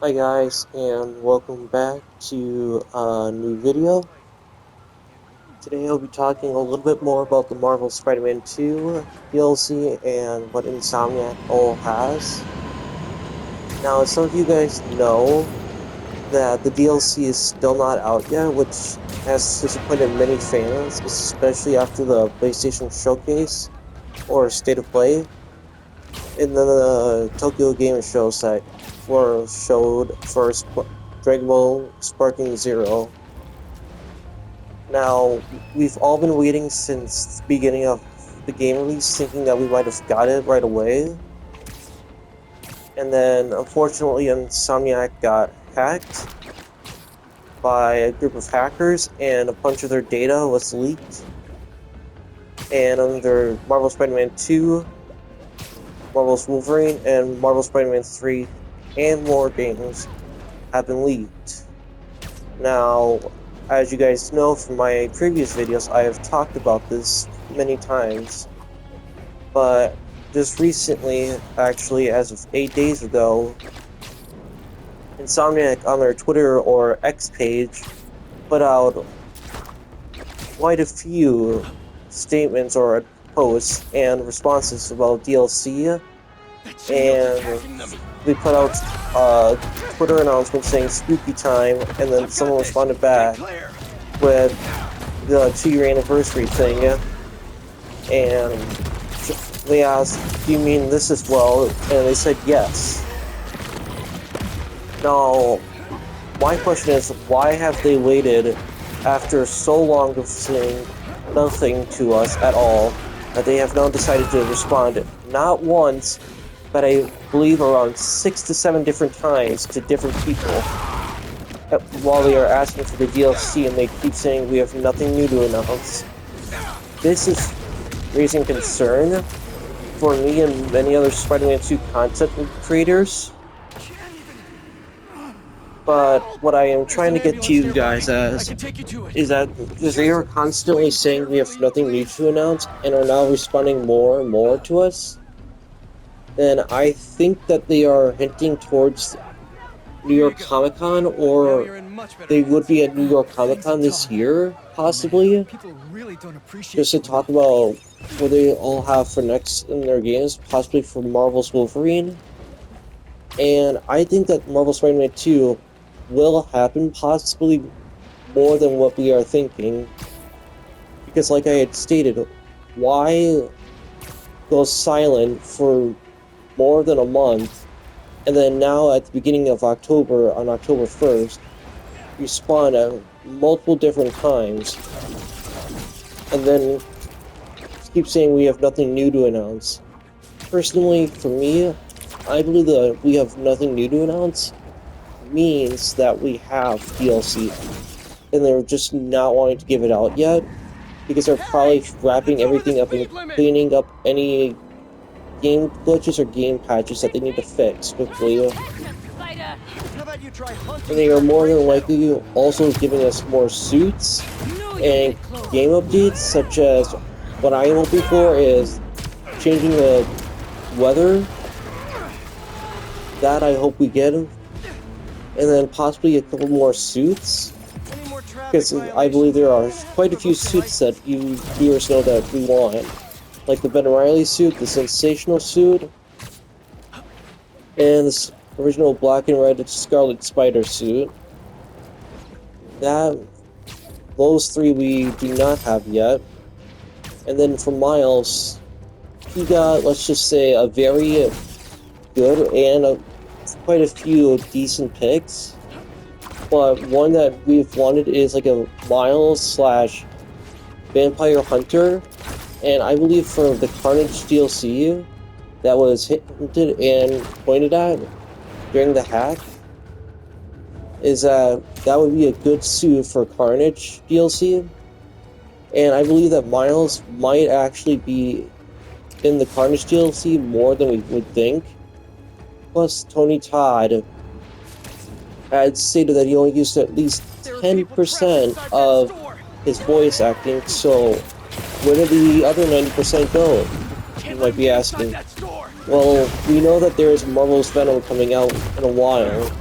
Hi guys, and welcome back to a new video. Today I'll be talking a little bit more about the Marvel Spider-Man 2 DLC and what Insomniac all has. Now, as some of you guys know, that the DLC is still not out yet, which has disappointed many fans, especially after the PlayStation Showcase, or State of Play, and then the Tokyo Game Show site were showed for Dragon Ball Sparking Zero. Now, we've all been waiting since the beginning of the game release, thinking that we might have got it right away. And then, unfortunately, Insomniac got hacked by a group of hackers, and a bunch of their data was leaked. And under Marvel Spider-Man 2, Marvel's Wolverine, and Marvel Spider-Man 3, and more games have been leaked. Now, as you guys know from my previous videos, I have talked about this many times, but just recently, actually as of 8 days ago, Insomniac on their Twitter or X page put out quite a few statements or posts and responses about DLC, and they put out a Twitter announcement saying spooky time, and then someone responded back with the 2-year anniversary thing, and they asked, do you mean this as well? And they said yes. Now, my question is, why have they waited after so long of saying nothing to us at all, that they have now decided to respond not once, but I believe around 6 to 7 different times to different people while they are asking for the DLC, and they keep saying we have nothing new to announce. This is raising concern for me and many other Spider-Man 2 content creators. But what I am trying to get to you guys as is that because they are constantly saying we have nothing new to announce and are now responding more and more to us, then I think that they are hinting towards New York Comic Con, or they would be at New York Comic Con this year, possibly, just to talk about what they all have for next in their games, possibly for Marvel's Wolverine. And I think that Marvel Spider-Man 2 will happen, possibly more than what we are thinking, because like I had stated, why go silent for more than a month, and then now at the beginning of October, on October 1st, respond at multiple different times, and then keep saying we have nothing new to announce. Personally, for me, I believe that we have nothing new to announce means that we have DLC, and they're just not wanting to give it out yet, because they're probably wrapping everything up and cleaning up any game glitches or game patches that they need to fix quickly. And they are more than likely also giving us more suits and game updates, such as what I am hoping for is changing the weather. That I hope we get, and then possibly a couple more suits, because I believe there are quite a few suits that you viewers know that we want, like the Ben Reilly suit, the Sensational suit, and this original black and red Scarlet Spider suit. Those three we do not have yet. And then for Miles, he got, let's just say, a very good and quite a few decent picks. But one that we've wanted is like a Miles slash Vampire Hunter. And I believe for the Carnage DLC that was hinted and pointed at during the hack, is that would be a good suit for Carnage DLC. And I believe that Miles might actually be in the Carnage DLC more than we would think. Plus, Tony Todd had stated that he only used at least 10% of his voice acting, so where did the other 90% go? You might be asking. Well, we know that there is Marvel's Venom coming out in a while,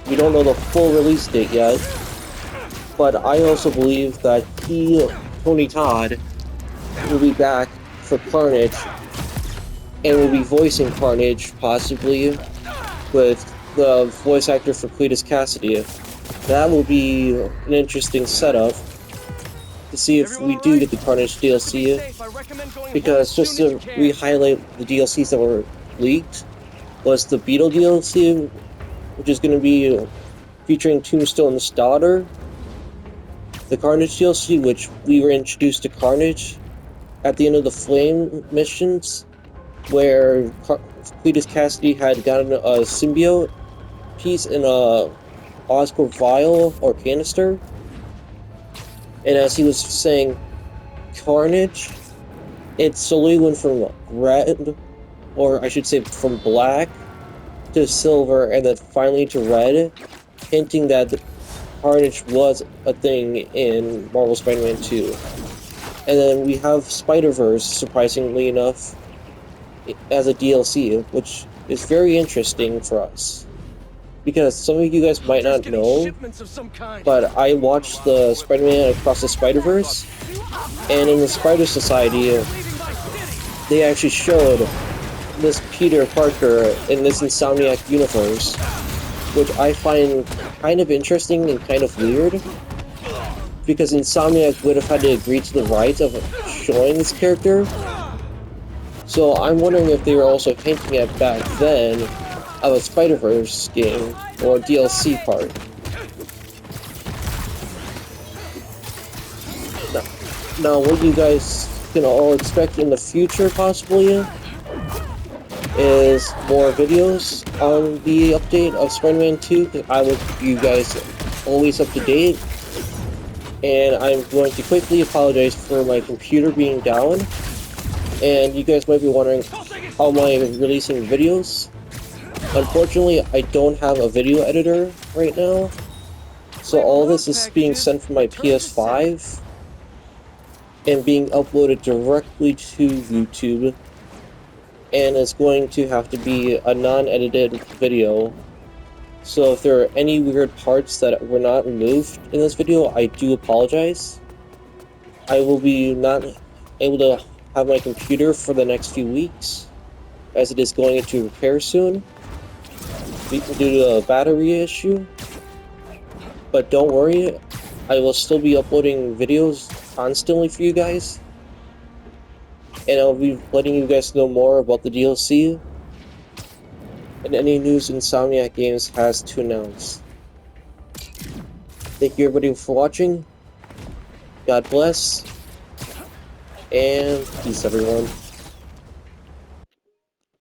We don't know the full release date yet, but I also believe that Tony Todd, will be back for Carnage, and will be voicing Carnage, possibly, with the voice actor for Cletus Cassidy. That will be an interesting setup to see if we do get the Carnage DLC, because just to re-highlight the DLCs that were leaked, was the Beetle DLC, which is going to be featuring Tombstone's daughter, the Carnage DLC, which we were introduced to Carnage at the end of the Flame missions, where Cletus Cassidy had gotten a symbiote piece in a Oscorp vial or canister, and as he was saying, Carnage, it slowly went from red, or I should say from black, to silver, and then finally to red, hinting that Carnage was a thing in Marvel Spider-Man 2. And then we have Spider-Verse, surprisingly enough, as a DLC, which is very interesting for us. Because some of you guys might not know, but I watched the Spider-Man Across the Spider-Verse, and in the Spider Society, they actually showed this Peter Parker in this Insomniac universe, which I find kind of interesting and kind of weird, because Insomniac would have had to agree to the rights of showing this character. So I'm wondering if they were also hinting at back then of a Spider-Verse game or a DLC part. Now what you guys can all expect in the future, possibly, is more videos on the update of Spider-Man 2, because I will keep you guys always up to date. And I'm going to quickly apologize for my computer being down. And you guys might be wondering, how am I releasing videos? Unfortunately, I don't have a video editor right now, so all this is being sent from my PS5 and being uploaded directly to YouTube, and it's going to have to be a non-edited video. So if there are any weird parts that were not removed in this video, I do apologize. I will be not able to have my computer for the next few weeks, as it is going into repair soon due to a battery issue. But don't worry, I will still be uploading videos constantly for you guys, and I'll be letting you guys know more about the DLC and any news Insomniac Games has to announce. Thank you everybody for watching, God bless, and peace everyone.